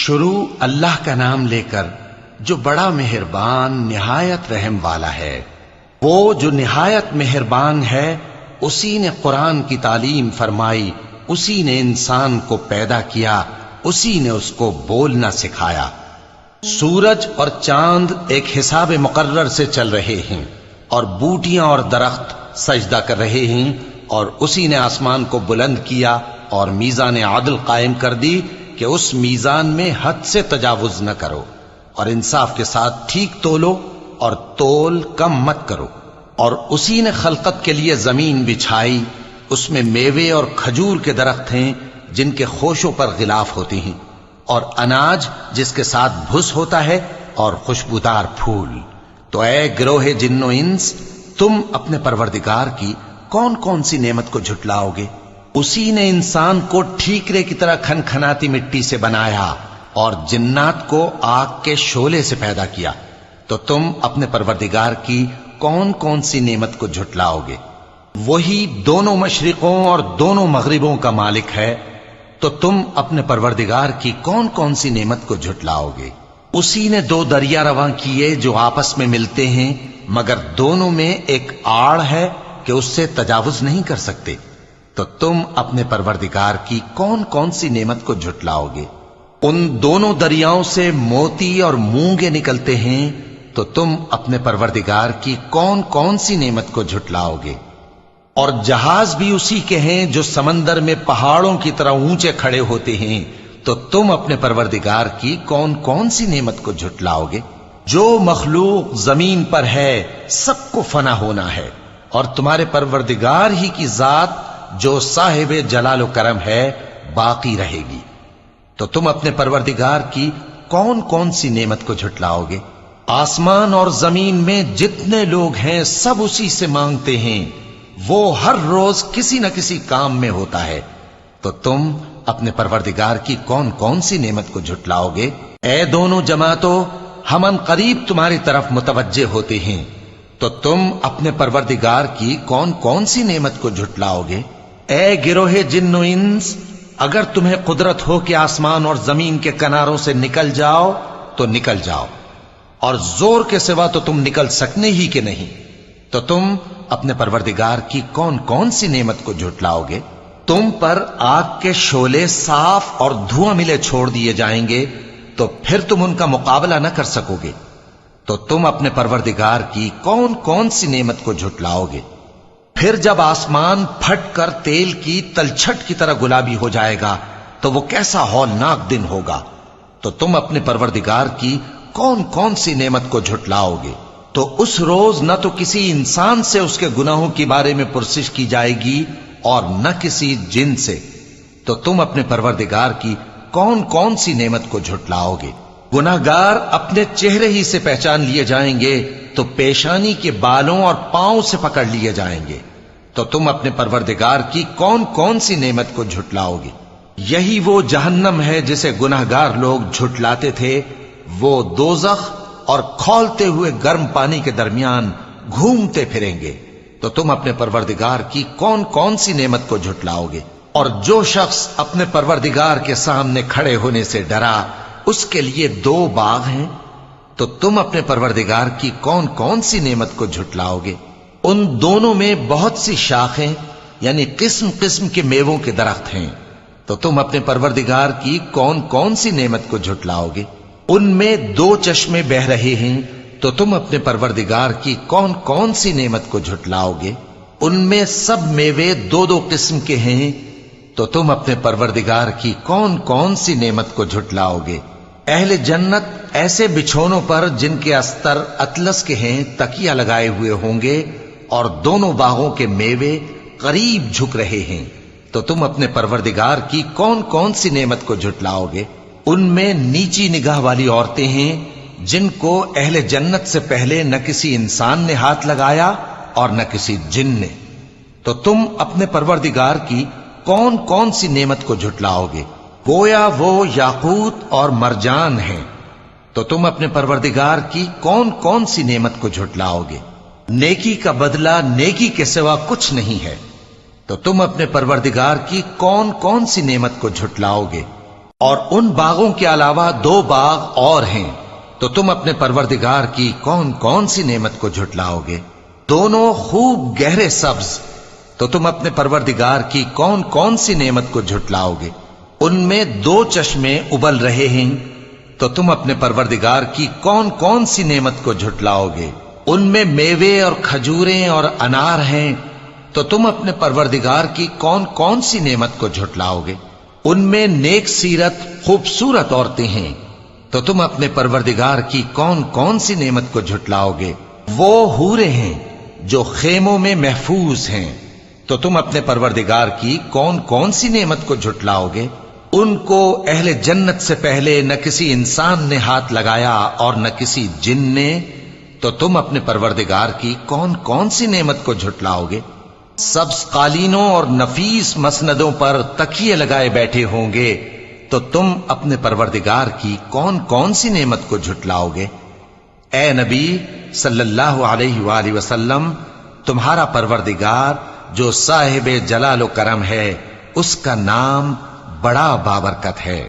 شروع اللہ کا نام لے کر جو بڑا مہربان نہایت رحم والا ہے۔ وہ جو نہایت مہربان ہے، اسی نے قرآن کی تعلیم فرمائی، اسی نے انسان کو پیدا کیا، اسی نے اس کو بولنا سکھایا۔ سورج اور چاند ایک حساب مقرر سے چل رہے ہیں، اور بوٹیاں اور درخت سجدہ کر رہے ہیں، اور اسی نے آسمان کو بلند کیا اور میزان عدل قائم کر دی کہ اس میزان میں حد سے تجاوز نہ کرو، اور انصاف کے ساتھ ٹھیک تولو اور تول کم مت کرو۔ اور اسی نے خلقت کے لیے زمین بچھائی، اس میں میوے اور کھجور کے درخت ہیں جن کے خوشوں پر غلاف ہوتی ہیں، اور اناج جس کے ساتھ بھس ہوتا ہے، اور خوشبودار پھول۔ تو اے گروہ جن و انس، تم اپنے پروردگار کی کون کون سی نعمت کو جھٹلاؤ گے؟ اسی نے انسان کو ٹھیکرے کی طرح کھنکھناتی مٹی سے بنایا اور جنات کو آگ کے شعلے سے پیدا کیا، تو تم اپنے پروردگار کی کون کون سی نعمت کو جھٹلاؤ گے؟ وہی دونوں مشرقوں اور دونوں مغربوں کا مالک ہے، تو تم اپنے پروردگار کی کون کون سی نعمت کو جھٹلاؤ گے؟ اسی نے دو دریا رواں کیے جو آپس میں ملتے ہیں، مگر دونوں میں ایک آڑ ہے کہ اس سے تجاوز نہیں کر سکتے، تو تم اپنے پروردگار کی کون کون سی نعمت کو جھٹلاؤ گے؟ ان دونوں دریاؤں سے موتی اور مونگے نکلتے ہیں، تو تم اپنے پروردگار کی کون کون سی نعمت کو جھٹلاؤ گے؟ اور جہاز بھی اسی کے ہیں جو سمندر میں پہاڑوں کی طرح اونچے کھڑے ہوتے ہیں، تو تم اپنے پروردگار کی کون کون سی نعمت کو جھٹلاؤ گے؟ جو مخلوق زمین پر ہے سب کو فنا ہونا ہے، اور تمہارے پروردگار ہی کی ذات جو صاحب جلال و کرم ہے باقی رہے گی۔ تو تم اپنے پروردگار کی کون کون سی نعمت کو جھٹلاؤ گے؟ آسمان اور زمین میں جتنے لوگ ہیں سب اسی سے مانگتے ہیں، وہ ہر روز کسی نہ کسی کام میں ہوتا ہے، تو تم اپنے پروردگار کی کون کون سی نعمت کو جھٹلاؤ گے؟ اے دونوں جماعتوں، ہم ان قریب تمہاری طرف متوجہ ہوتے ہیں، تو تم اپنے پروردگار کی کون کون سی نعمت کو جھٹلاؤ گے؟ اے گروہ جن و انس، اگر تمہیں قدرت ہو کہ آسمان اور زمین کے کناروں سے نکل جاؤ تو نکل جاؤ، اور زور کے سوا تو تم نکل سکنے ہی کہ نہیں، تو تم اپنے پروردگار کی کون کون سی نعمت کو جھٹلاؤ گے؟ تم پر آگ کے شعلے صاف اور دھواں ملے چھوڑ دیے جائیں گے، تو پھر تم ان کا مقابلہ نہ کر سکو گے، تو تم اپنے پروردگار کی کون کون سی نعمت کو جھٹلاؤ گے؟ پھر جب آسمان پھٹ کر تیل کی تلچھٹ کی طرح گلابی ہو جائے گا تو وہ کیسا ہولناک دن ہوگا، تو تم اپنے پروردگار کی کون کون سی نعمت کو جھٹلاؤ گے؟ تو اس روز نہ تو کسی انسان سے اس کے گناہوں کے بارے میں پرسش کی جائے گی اور نہ کسی جن سے، تو تم اپنے پروردگار کی کون کون سی نعمت کو جھٹلاؤ گے؟ گناہگار اپنے چہرے ہی سے پہچان لیے جائیں گے تو پیشانی کے بالوں اور پاؤں سے پکڑ لیے جائیں گے، تو تم اپنے پروردگار کی کون کون سی نعمت کو جھٹلاؤ گے؟ یہی وہ جہنم ہے جسے گناہگار لوگ جھٹلاتے تھے، وہ دوزخ اور کھولتے ہوئے گرم پانی کے درمیان گھومتے پھریں گے، تو تم اپنے پروردگار کی کون کون سی نعمت کو جھٹلاؤ گے؟ اور جو شخص اپنے پروردگار کے سامنے کھڑے ہونے سے ڈرا، اس کے لیے دو باغ ہیں، تو تم اپنے پروردگار کی کون کون سی نعمت کو جھٹلاؤ گے؟ ان دونوں میں بہت سی شاخیں یعنی قسم قسم کے میووں کے درخت ہیں، تو تم اپنے پروردگار کی کون کون سی نعمت کو جھٹلاؤ گے؟ ان میں دو چشمے بہ رہے ہیں، تو تم اپنے پروردگار کی کون کون سی نعمت کو جھٹلاؤ گے؟ ان میں سب میوے دو دو قسم کے ہیں، تو تم اپنے پروردگار کی کون کون سی نعمت کو جھٹلاؤ گے؟ اہل جنت ایسے بچھونوں پر جن کے استر اطلس کے ہیں تکیہ لگائے ہوئے ہوں گے، اور دونوں باغوں کے میوے قریب جھک رہے ہیں، تو تم اپنے پروردگار کی کون کون سی نعمت کو جھٹلاؤ گے؟ ان میں نیچی نگاہ والی عورتیں ہیں جن کو اہل جنت سے پہلے نہ کسی انسان نے ہاتھ لگایا اور نہ کسی جن نے، تو تم اپنے پروردگار کی کون کون سی نعمت کو جھٹلاؤ گے؟ گویا وہ یاقوت اور مرجان ہیں، تو تم اپنے پروردگار کی کون کون سی نعمت کو جھٹلاؤ گے؟ نیکی کا بدلہ نیکی کے سوا کچھ نہیں ہے، تو تم اپنے پروردگار کی کون کون سی نعمت کو جھٹلاؤ گے؟ اور ان باغوں کے علاوہ 2 باغ اور ہیں، تو تم اپنے پروردگار کی کون کون سی نعمت کو جھٹلاؤ گے؟ دونوں خوب گہرے سبز، تو تم اپنے پروردگار کی کون کون سی نعمت کو جھٹلاؤ گے؟ ان میں 2 چشمے ابل رہے ہیں، تو تم اپنے پروردگار کی کون کون سی نعمت کو جھٹلاؤ گے؟ ان میں میوے اور کھجوریں اور انار ہیں، تو تم اپنے پروردگار کی کون کون سی نعمت کو جھٹلاؤ گے؟ ان میں نیک سیرت خوبصورت عورتیں ہیں، تو تم اپنے پروردگار کی کون کون سی نعمت کو جھٹلاؤ گے؟ وہ حوریں ہیں جو خیموں میں محفوظ ہیں، تو تم اپنے پروردگار کی کون کون سی نعمت کو جھٹلاؤ گے؟ ان کو اہل جنت سے پہلے نہ کسی انسان نے ہاتھ لگایا اور نہ کسی جن نے، تو تم اپنے پروردگار کی کون کون سی نعمت کو جھٹلاؤ گے؟ سبز قالینوں اور نفیس مسندوں پر تکیے لگائے بیٹھے ہوں گے، تو تم اپنے پروردگار کی کون کون سی نعمت کو جھٹلاؤ گے؟ اے نبی صلی اللہ علیہ وآلہ وسلم، تمہارا پروردگار جو صاحب جلال و کرم ہے، اس کا نام بڑا بابرکت ہے۔